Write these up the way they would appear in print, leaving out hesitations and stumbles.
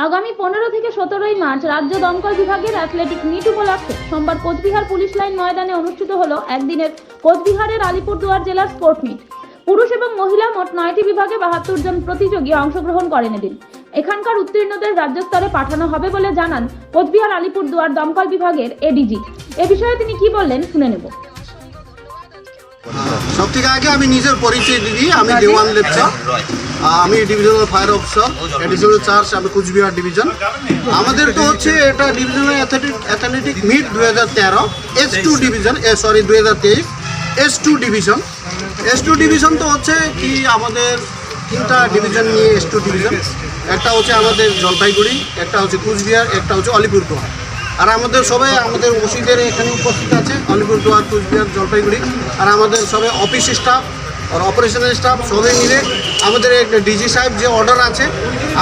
আগামী 15 থেকে 17 মার্চ রাজ্য দমকল বিভাগের অ্যাথলেটিক মিট উপলক্ষে সোমবার কোচবিহার পুলিশ লাইন ময়দানে অনুষ্ঠিত হলো একদিনের কোচবিহারের আলিপুরদুয়ার জেলার স্পোর্ট মিট। পুরুষ এবং মহিলা মোট 9টি বিভাগে 72 জন প্রতিযোগী অংশগ্রহণ করেন এদিন। এখানকার উত্তীর্ণদের রাজ্য স্তরে পাঠানো হবে বলে জানান কোচবিহার আলিপুরদুয়ার দমকল বিভাগের এডিজি। এ বিষয়ে তিনি কি বললেন শুনে নেব। সব থেকে আগে আমি নিজের পরিচয় দিই। আমি দেওয়ান লেপচা, আমি divisional fire officer, additional charge, আমি কোচবিহার ডিভিশন। আমাদের তো হচ্ছে এটা divisional athletic meet 2013 S2 division, 2023 S2 division. S2 division তো হচ্ছে কি আমাদের 3টা ডিভিশন নিয়ে S2 ডিভিশন। একটা হচ্ছে আমাদের জলপাইগুড়ি, একটা হচ্ছে কোচবিহার, একটা হচ্ছে আলিপুরদুয়ার। আর আমাদের সবাই আমাদের ওসিদের এখানে উপস্থিত আছে, আলিপুরদুয়ার, কোচবিহার, জলপাইগুড়ি। আর আমাদের সবাই অফিস স্টাফ আর অপারেশনাল স্টাফ সবাই মিলে আমাদের একটা ডিজি সাহেব যে অর্ডার আছে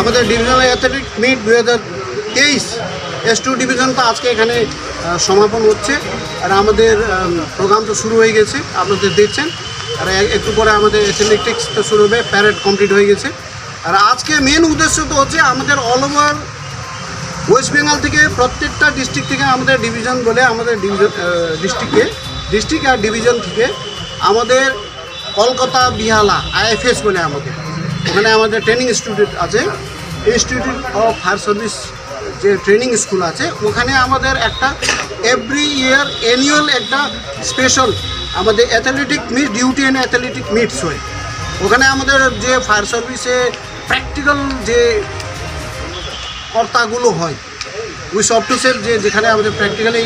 আমাদের ডিভিশনাল অ্যাথলেটিক মিট 2023 S2 ডিভিশনটা আজকে এখানে সমাপন হচ্ছে। আর আমাদের প্রোগ্রাম তো শুরু হয়ে গেছে, আপনাদের দেখছেন। আর একটু পরে আমাদের অ্যাথলেটিক্সটা শুরু হবে, প্যারেড কমপ্লিট হয়ে গেছে। আর আজকে মেন উদ্দেশ্য তো হচ্ছে আমাদের অল ওভার ওয়েস্ট বেঙ্গল থেকে প্রত্যেকটা ডিস্ট্রিক্ট থেকে আমাদের ডিভিশন বলে আমাদের ডিস্ট্রিক্ট আর ডিভিশন থেকে আমাদের কলকাতা বিহালা IFS বলে আমাদের ওখানে আমাদের ট্রেনিং ইনস্টিটিউট আছে, ইনস্টিটিউট অফ ফায়ার সার্ভিস যে ট্রেনিং স্কুল আছে, ওখানে আমাদের একটা এভরি ইয়ার অ্যানুয়াল একটা স্পেশাল আমাদের athletic meet, duty and athletic meets হয়। ওখানে আমাদের যে ফায়ার সার্ভিসে প্র্যাকটিক্যাল যে কর্তাগুলো হয়, উই সব টু সেভ যেখানে আমাদের প্র্যাকটিক্যালি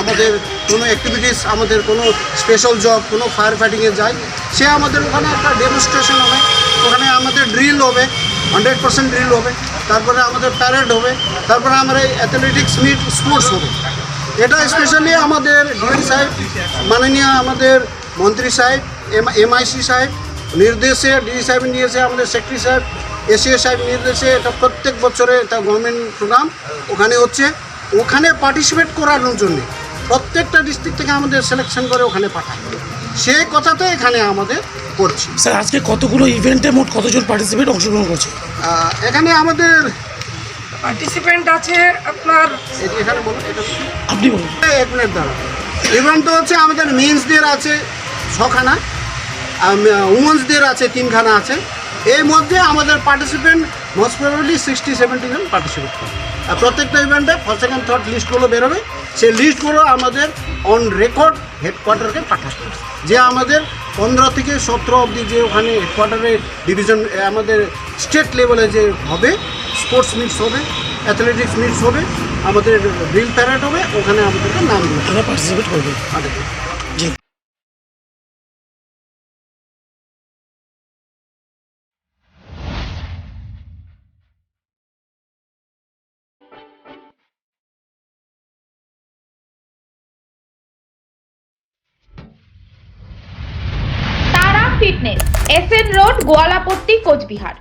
আমাদের কোনো অ্যাক্টিভিটিস, আমাদের কোনো স্পেশাল জব, কোনো ফায়ার ফাইটিংয়ে যায়, সে আমাদের ওখানে একটা ডেমনস্ট্রেশন হবে, ওখানে আমাদের ড্রিল হবে, 100% ড্রিল হবে, তারপরে আমাদের প্যারেড হবে, তারপরে আমরা অ্যাথলেটিক্স মিট স্পোর্টস হবে। এটা স্পেশালি আমাদের ডিএম সাহেব, মাননীয় আমাদের মন্ত্রী সাহেব, MIC সাহেব নির্দেশে, ডিজি সাহেব নির্দেশে, আমাদের সেক্রেটারি সাহেব, SCA সাহেব নির্দেশে এটা প্রত্যেক বছরে এটা গভর্নমেন্ট প্রোগ্রাম ওখানে হচ্ছে। ওখানে পার্টিসিপেট করানোর জন্যে প্রত্যেকটা ডিস্ট্রিক্ট থেকে আমাদের সিলেকশন করে ওখানে পাঠায়, সেই কথাতে এখানে আমাদের করছি। স্যার আজকে কতগুলো ইভেন্টে মোট কতজন পার্টিসিপেট অংশগ্রহণ করছে? এখানে আমাদের পার্টিসিপেন্ট আছে আপনার, এখানে বলুন, আপনি বলুন। 1 মিনিট দাঁড়া। ইভেন্ট তো হচ্ছে আমাদের মেন্সদের আছে 6খানা, উমেন্সদের আছে 3খানা আছে। এর মধ্যে আমাদের পার্টিসিপেন্ট মোস্ট প্রবাবলি 60-70 জন পার্টিসিপেট করে। আর প্রত্যেকটা ইভেন্টে ফার্স্ট সেকেন্ড থার্ড লিস্টগুলো বেরোবে, সেই লিস্টগুলো আমাদের অন রেকর্ড হেডকোয়ার্টারকে পাঠাতে হবে। যে আমাদের 15 থেকে 17 অবধি যে ওখানে হেডকোয়ার্টারে ডিভিশন আমাদের স্টেট লেভেলে যে হবে, স্পোর্টস মিটস হবে, অ্যাথলেটিক্স মিটস হবে, আমাদের ড্রিল প্যারেড হবে, ওখানে আমাদেরকে নাম দেবে, তারা পার্টিসিপেট করবে। জি। তারা fitness, SN road, Goalapatti, Cooch Behar.